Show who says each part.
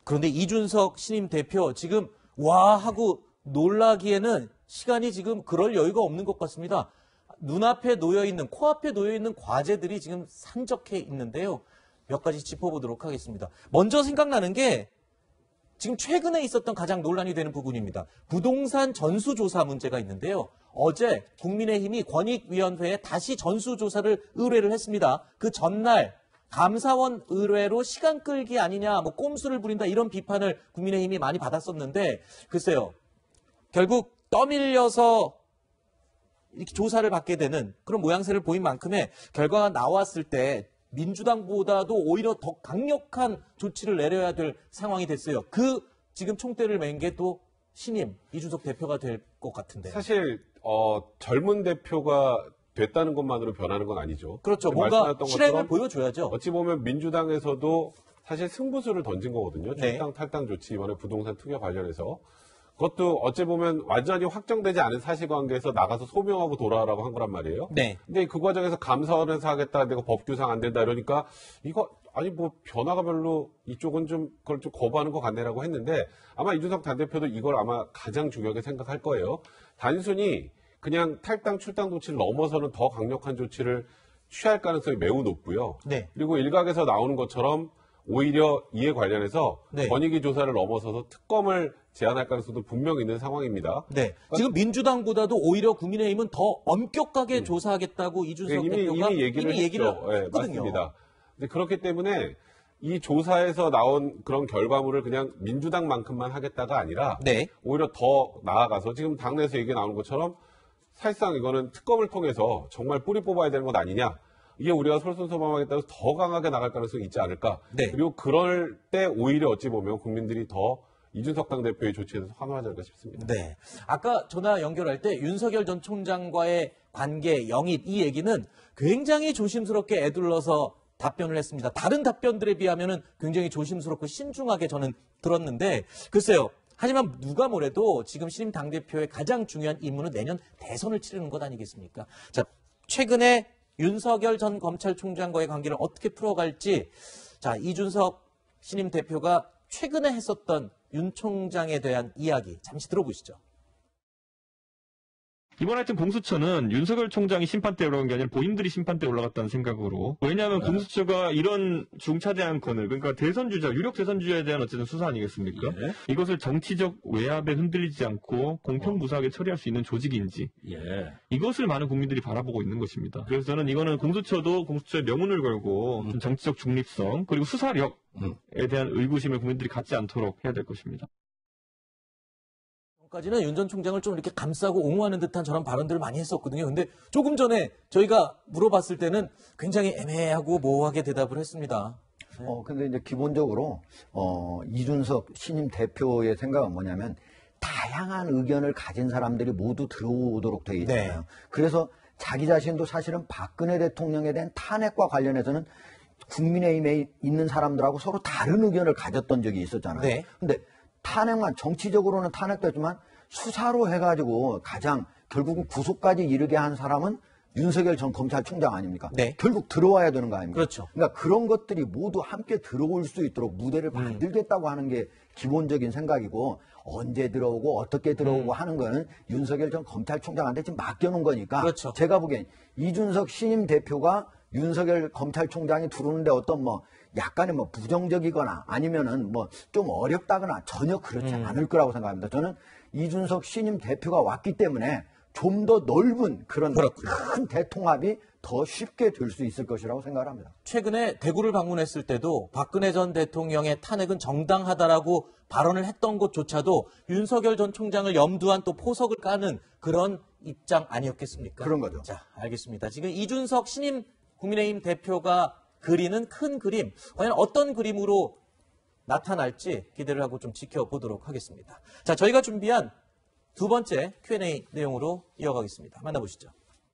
Speaker 1: 그런데 이준석 신임 대표 지금 와 하고 놀라기에는 시간이 지금 그럴 여유가 없는 것 같습니다. 눈앞에 놓여있는, 코앞에 놓여있는 과제들이 지금 산적해 있는데요. 몇 가지 짚어보도록 하겠습니다. 먼저 생각나는 게 지금 최근에 있었던 가장 논란이 되는 부분입니다. 부동산 전수조사 문제가 있는데요. 어제 국민의힘이 권익위원회에 다시 전수조사를 의뢰를 했습니다. 그 전날 감사원 의뢰로 시간 끌기 아니냐, 뭐 꼼수를 부린다 이런 비판을 국민의힘이 많이 받았었는데 글쎄요. 결국 떠밀려서 이렇게 조사를 받게 되는 그런 모양새를 보인 만큼의 결과가 나왔을 때 민주당보다도 오히려 더 강력한 조치를 내려야 될 상황이 됐어요. 그 지금 총대를 맨 게 또 신임 이준석 대표가 될 것 같은데.
Speaker 2: 사실 젊은 대표가 됐다는 것만으로 변하는 건 아니죠.
Speaker 1: 그렇죠. 뭔가 실행을 보여줘야죠.
Speaker 2: 어찌 보면 민주당에서도 사실 승부수를 던진 거거든요.
Speaker 1: 네.
Speaker 2: 출당 탈당 조치 이번에 부동산 투기 관련해서. 그것도 어찌 보면 완전히 확정되지 않은 사실관계에서 나가서 소명하고 돌아오라고 한 거란 말이에요.
Speaker 1: 네.
Speaker 2: 근데 그 과정에서 감사원에서 하겠다, 내가 법규상 안 된다 이러니까 이거 아니 뭐 변화가 별로 이쪽은 좀 그걸 좀 거부하는 것 같네라고 했는데 아마 이준석 당대표도 이걸 아마 가장 중요하게 생각할 거예요. 단순히 그냥 탈당 출당 조치를 넘어서는 더 강력한 조치를 취할 가능성이 매우 높고요.
Speaker 1: 네.
Speaker 2: 그리고 일각에서 나오는 것처럼 오히려 이에 관련해서
Speaker 1: 네.
Speaker 2: 권익위 조사를 넘어서서 특검을 제안할 가능성도 분명히 있는 상황입니다.
Speaker 1: 네. 지금 민주당보다도 오히려 국민의힘은 더 엄격하게 조사하겠다고 이준석 대표가
Speaker 2: 이미 얘기를 했죠. 네,
Speaker 1: 했거든요.
Speaker 2: 맞습니다. 근데 그렇기 때문에 이 조사에서 나온 그런 결과물을 그냥 민주당만큼만 하겠다가 아니라
Speaker 1: 네.
Speaker 2: 오히려 더 나아가서 지금 당내에서 얘기 나오는 것처럼 사실상 이거는 특검을 통해서 정말 뿌리 뽑아야 되는 것 아니냐. 이게 우리가 솔선수범하겠다고 더 강하게 나갈 가능성이 있지 않을까.
Speaker 1: 네.
Speaker 2: 그리고 그럴 때 오히려 어찌 보면 국민들이 더 이준석 당대표의 조치에 대해서 환호하지 않을까 싶습니다.
Speaker 1: 네. 아까 전화 연결할 때 윤석열 전 총장과의 관계, 영입 이 얘기는 굉장히 조심스럽게 애둘러서 답변을 했습니다. 다른 답변들에 비하면은 굉장히 조심스럽고 신중하게 저는 들었는데 글쎄요. 하지만 누가 뭐래도 지금 신임 당대표의 가장 중요한 임무는 내년 대선을 치르는 것 아니겠습니까? 자, 최근에 윤석열 전 검찰총장과의 관계를 어떻게 풀어갈지 자 이준석 신임 대표가 최근에 했었던 윤 총장에 대한 이야기 잠시 들어보시죠.
Speaker 3: 이번 하여튼 공수처는 윤석열 총장이 심판대에 올라간 게 아니라 본인들이 심판대에 올라갔다는 생각으로. 왜냐하면 공수처가 이런 중차대한 건을, 그러니까 대선주자, 유력 대선주자에 대한 어쨌든 수사 아니겠습니까?
Speaker 4: 예.
Speaker 3: 이것을 정치적 외압에 흔들리지 않고 공평무사하게 처리할 수 있는 조직인지.
Speaker 4: 예.
Speaker 3: 이것을 많은 국민들이 바라보고 있는 것입니다. 그래서 저는 이거는 공수처도 공수처의 명운을 걸고 좀 정치적 중립성, 그리고 수사력에 대한 의구심을 국민들이 갖지 않도록 해야 될 것입니다.
Speaker 1: 까지는 윤 전 총장을 좀 이렇게 감싸고 옹호하는 듯한 저런 발언들을 많이 했었거든요. 근데 조금 전에 저희가 물어봤을 때는 굉장히 애매하고 모호하게 대답을 했습니다.
Speaker 5: 근데 이제 기본적으로, 이준석 신임 대표의 생각은 뭐냐면, 다양한 의견을 가진 사람들이 모두 들어오도록 되어 있잖아요.
Speaker 1: 네.
Speaker 5: 그래서 자기 자신도 사실은 박근혜 대통령에 대한 탄핵과 관련해서는 국민의힘에 있는 사람들하고 서로 다른 의견을 가졌던 적이 있었잖아요.
Speaker 1: 네.
Speaker 5: 근데 탄핵만, 정치적으로는 탄핵됐지만 수사로 해가지고 가장 결국은 구속까지 이르게 한 사람은 윤석열 전 검찰총장 아닙니까?
Speaker 1: 네.
Speaker 5: 결국 들어와야 되는 거 아닙니까?
Speaker 1: 그렇죠.
Speaker 5: 그러니까 그런 것들이 모두 함께 들어올 수 있도록 무대를 만들겠다고 하는 게 기본적인 생각이고 언제 들어오고 어떻게 들어오고 하는 거는 윤석열 전 검찰총장한테 지금 맡겨놓은 거니까
Speaker 1: 그렇죠.
Speaker 5: 제가 보기엔 이준석 신임 대표가 윤석열 검찰총장이 들어오는데 어떤 약간의 부정적이거나 아니면은 좀 어렵다거나 전혀 그렇지 않을 거라고 생각합니다. 저는 이준석 신임 대표가 왔기 때문에 좀 더 넓은 그런 큰 대통합이 더 쉽게 될 수 있을 것이라고 생각을 합니다.
Speaker 1: 최근에 대구를 방문했을 때도 박근혜 전 대통령의 탄핵은 정당하다라고 발언을 했던 것조차도 윤석열 전 총장을 염두한 또 포석을 까는 그런 입장 아니었겠습니까?
Speaker 5: 그런 거죠.
Speaker 1: 자, 알겠습니다. 지금 이준석 신임 국민의힘 대표가 그리는 큰 그림, 과연 어떤 그림으로 나타날지 기대를 하고 좀 지켜보도록 하겠습니다. 자, 저희가 준비한 두 번째 Q&A 내용으로 이어가겠습니다. 만나보시죠.